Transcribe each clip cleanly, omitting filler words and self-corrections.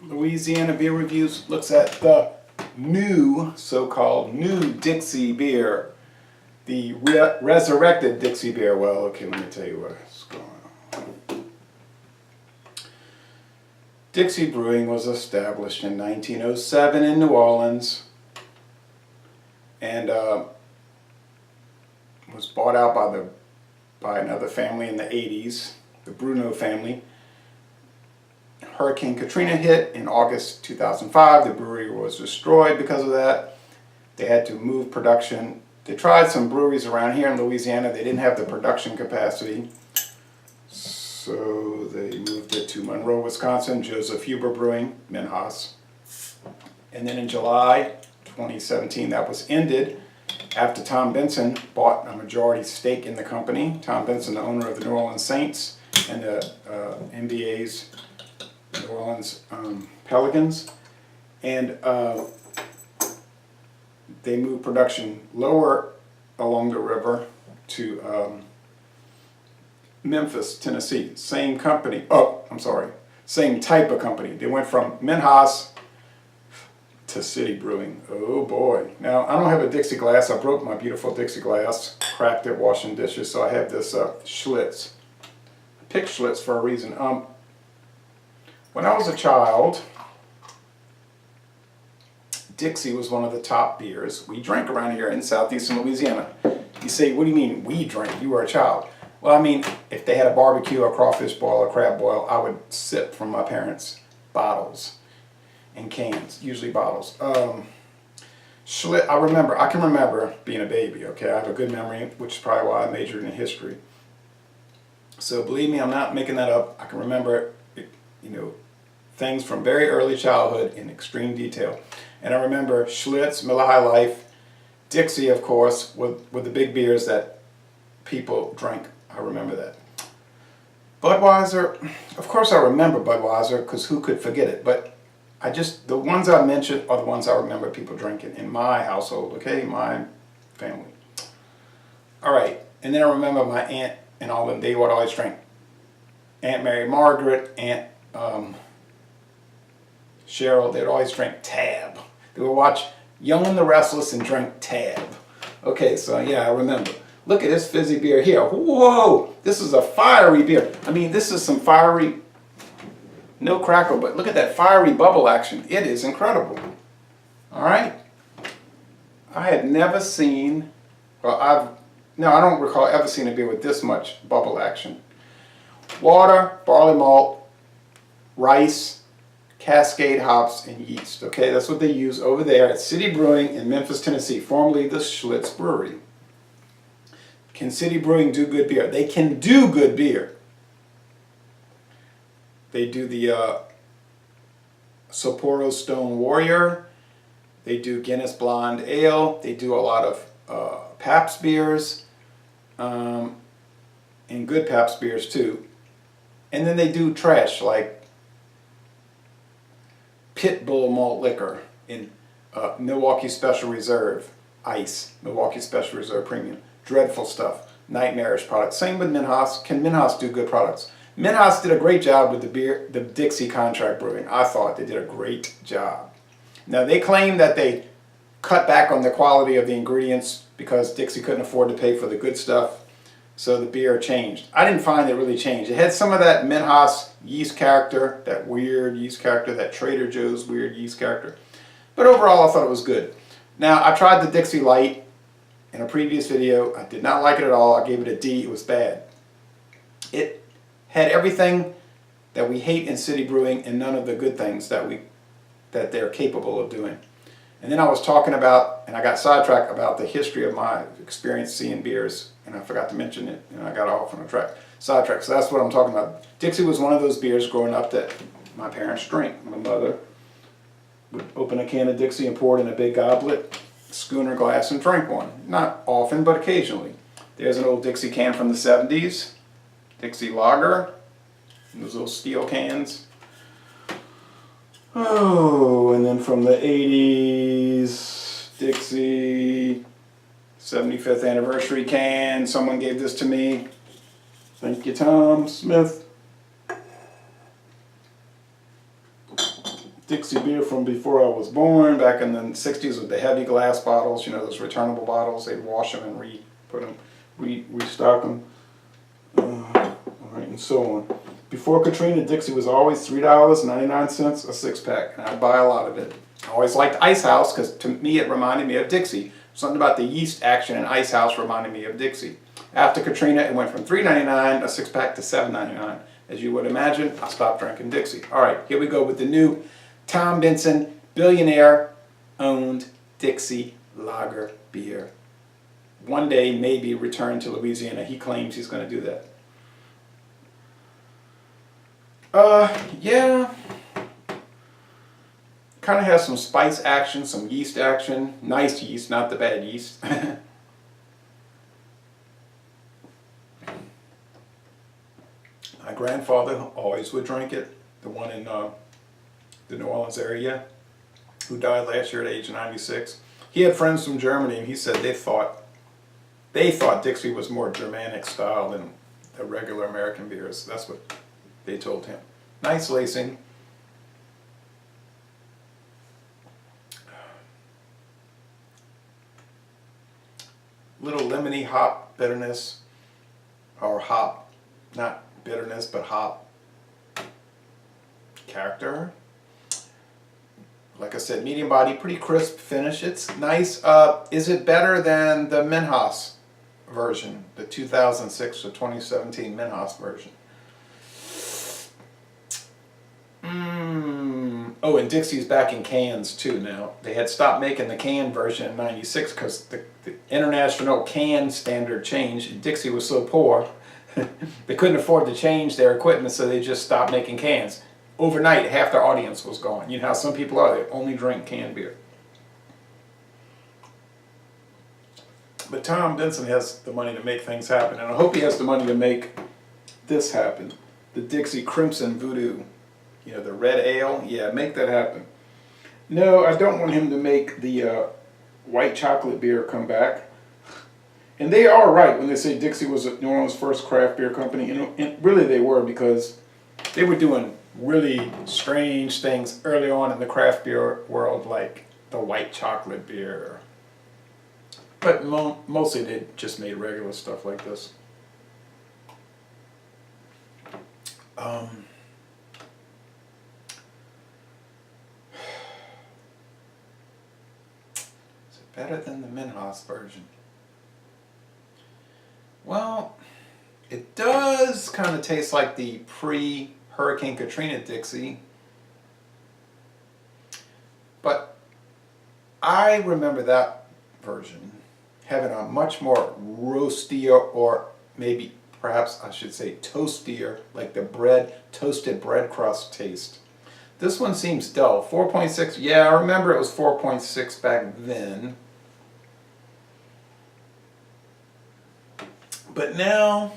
Louisiana Beer Reviews looks at the new, so-called new Dixie Beer. The resurrected Dixie Beer. Well, okay, let me tell you what's going on. Dixie Brewing was established in 1907 in New Orleans and was bought out by another family in the 80s, the Bruno family. Hurricane Katrina hit in August 2005. The brewery was destroyed because of that. They had to move production. They tried some breweries around here in Louisiana. They didn't have the production capacity. So they moved it to Monroe, Wisconsin, Joseph Huber Brewing, Minhas. And then in July 2017, that was ended after Tom Benson bought a majority stake in the company. Tom Benson, the owner of the New Orleans Saints and the NBA's New Orleans Pelicans, and they moved production lower along the river to Memphis, Tennessee. Same company. Oh, I'm sorry. Same type of company. They went from Minhas to City Brewing. Oh boy. Now, I don't have a Dixie glass. I broke my beautiful Dixie glass, cracked it washing dishes, so I have this Schlitz. I picked Schlitz for a reason. When I was a child, Dixie was one of the top beers we drank around here in southeastern Louisiana. You say, what do you mean we drank? You were a child. Well, I mean, if they had a barbecue, a crawfish boil, a crab boil, I would sip from my parents' bottles and cans, usually bottles. Schlitz, I can remember being a baby, okay? I have a good memory, which is probably why I majored in history. So believe me, I'm not making that up. I can remember, things from very early childhood in extreme detail. And I remember Schlitz, Miller High Life, Dixie, of course, were the big beers that people drank. I remember that. Budweiser, of course I remember Budweiser, because who could forget it? But the ones I mentioned are the ones I remember people drinking in my household, okay? My family. All right, and then I remember my aunt and all them, they would always drink Aunt Mary Margaret, Aunt Cheryl, they'd always drink Tab. They would watch Young and the Restless and drink Tab. Okay, so yeah, I remember. Look at this fizzy beer here. Whoa, this is a fiery beer. I mean, this is some fiery, no crackle, but look at that fiery bubble action. It is incredible. All right. I had never seen, I don't recall ever seeing a beer with this much bubble action. Water, barley malt, rice, Cascade hops, and yeast. Okay, that's what they use over there at City Brewing in Memphis, Tennessee, formerly the Schlitz Brewery. Can City Brewing do good beer? They can do good beer. They do the Sapporo Stone Warrior. They do Guinness Blonde Ale. They do a lot of Pabst beers, and good Pabst beers too. And then they do trash like Pit Bull malt liquor in Milwaukee Special Reserve Ice, Milwaukee Special Reserve Premium. Dreadful stuff. Nightmarish products. Same with Minhas. Can Minhas do good products? Minhas did a great job with the Dixie contract brewing. I thought they did a great job. Now they claim that they cut back on the quality of the ingredients because Dixie couldn't afford to pay for the good stuff. So the beer changed. I didn't find it really changed. It had some of that Minhas yeast character, that weird yeast character, that Trader Joe's weird yeast character. But overall, I thought it was good. Now, I tried the Dixie Light in a previous video. I did not like it at all. I gave it a D. It was bad. It had everything that we hate in City Brewing and none of the good things that they're capable of doing. And then I was talking about, and I got sidetracked about the history of my experience seeing beers, and I forgot to mention it, and I got off on a sidetrack. So that's what I'm talking about. Dixie was one of those beers growing up that my parents drank. My mother would open a can of Dixie and pour it in a big goblet, schooner glass, and drink one. Not often, but occasionally. There's an old Dixie can from the 70s, Dixie Lager, those little steel cans. Oh, and then from the 80s, Dixie 75th anniversary can. Someone gave this to me. Thank you, Tom Smith. Dixie Beer from before I was born, back in the 60s with the heavy glass bottles, you know, those returnable bottles. They'd wash them and restock them, all right, and so on. Before Katrina, Dixie was always $3.99 a six-pack, and I'd buy a lot of it. I always liked Ice House because to me it reminded me of Dixie. Something about the yeast action in Ice House reminded me of Dixie. After Katrina, it went from $3.99 a six-pack to $7.99. As you would imagine, I stopped drinking Dixie. All right, here we go with the new Tom Benson, billionaire-owned Dixie lager beer. One day, maybe return to Louisiana. He claims he's going to do that. Yeah. Kind of has some spice action, some yeast action. Nice yeast, not the bad yeast. My grandfather always would drink it. The one in the New Orleans area, who died last year at the age of 96. He had friends from Germany, and he said they thought Dixie was more Germanic style than the regular American beers. That's what they told him. Nice lacing. Little lemony hop bitterness, or hop, not bitterness, but hop character. Like I said, medium body, pretty crisp finish. It's nice. Is it better than the Minhas version, the 2006 or 2017 Minhas version? Oh, and Dixie's back in cans too now. They had stopped making the can version in '96 because the international can standard changed, and Dixie was so poor they couldn't afford to change their equipment, so they just stopped making cans. Overnight, half their audience was gone. You know how some people are, they only drink canned beer. But Tom Benson has the money to make things happen, and I hope he has the money to make this happen. The Dixie Crimson Voodoo. You know, the red ale. Yeah, make that happen. No, I don't want him to make the white chocolate beer come back. And they are right when they say Dixie was New Orleans' first craft beer company. And really they were, because they were doing really strange things early on in the craft beer world, like the white chocolate beer. But mostly they just made regular stuff like this. Is it better than the Minhas version? Well, it does kind of taste like the pre-Hurricane Katrina Dixie. But I remember that version having a much more roastier, or maybe perhaps I should say toastier, like the toasted bread crust taste. This one seems dull. 4.6, yeah, I remember it was 4.6 back then. But now,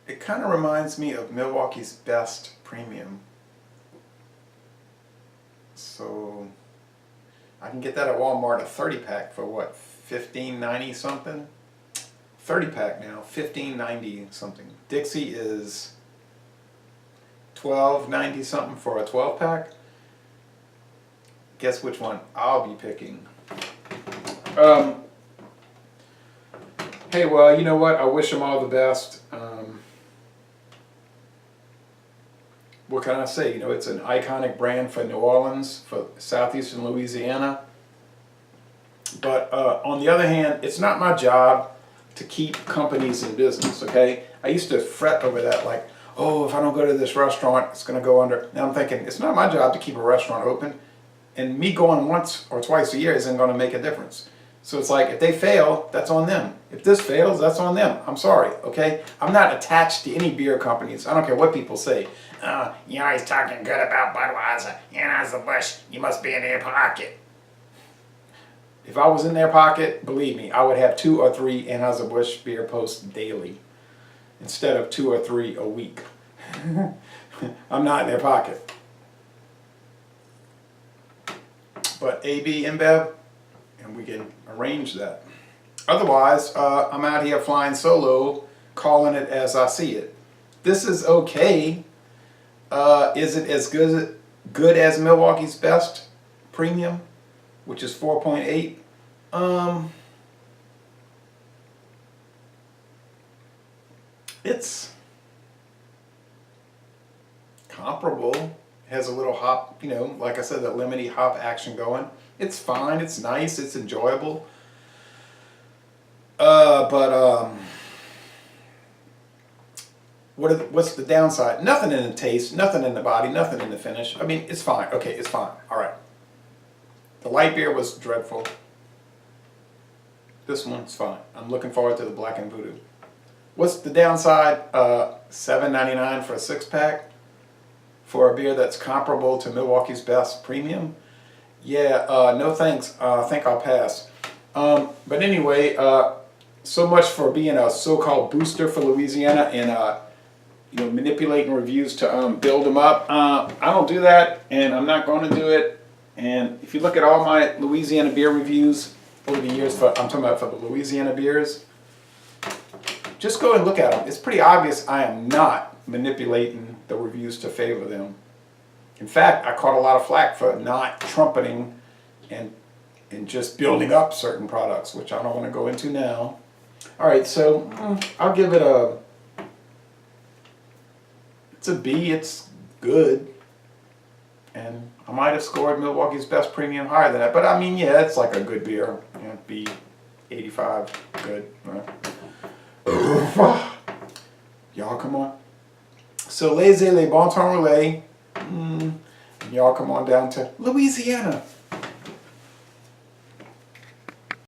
it kind of reminds me of Milwaukee's Best Premium. So, I can get that at Walmart, a 30-pack for what, $15.90 something? 30-pack now, $15.90 something. Dixie is $12.90 something for a 12-pack. Guess which one I'll be picking. Hey, well, you know what? I wish them all the best. What can I say? You know, it's an iconic brand for New Orleans, for southeastern Louisiana. But on the other hand, it's not my job to keep companies in business, okay? I used to fret over that, like, oh, if I don't go to this restaurant, it's going to go under. Now I'm thinking, it's not my job to keep a restaurant open. And me going once or twice a year isn't going to make a difference. So it's like, if they fail, that's on them. If this fails, that's on them. I'm sorry, okay? I'm not attached to any beer companies. I don't care what people say. You're always talking good about Budweiser, Anheuser-Busch. You must be in their pocket. If I was in their pocket, believe me, I would have 2 or 3 Anheuser-Busch beer posts daily instead of 2 or 3 a week. I'm not in their pocket. But AB InBev, and we can arrange that. Otherwise, I'm out here flying solo, calling it as I see it. This is okay. Is it as good as Milwaukee's Best Premium, which is 4.8? It's comparable. Has a little hop, you know, like I said, that lemony hop action going. It's fine. It's nice. It's enjoyable. What's the downside? Nothing in the taste, nothing in the body, nothing in the finish. I mean, it's fine. Okay, it's fine. All right. The light beer was dreadful. This one's fine. I'm looking forward to the Black and Voodoo. What's the downside? $7.99 for a 6-pack for a beer that's comparable to Milwaukee's Best Premium. Yeah, no thanks. I think I'll pass. But anyway, so much for being a so-called booster for Louisiana and you know, manipulating reviews to build them up. I don't do that, and I'm not going to do it. And if you look at all my Louisiana beer reviews over the years, I'm talking about for the Louisiana beers, just go and look at them. It's pretty obvious I am not manipulating the reviews to favor them. In fact, I caught a lot of flack for not trumpeting and just building up certain products, which I don't want to go into now. All right, so I'll give it it's a B. It's good. And I might have scored Milwaukee's Best Premium higher than that. But I mean, yeah, it's like a good beer. Yeah, B, 85, good. Y'all come on. So, laissez les bon temps relais. Y'all come on down to Louisiana.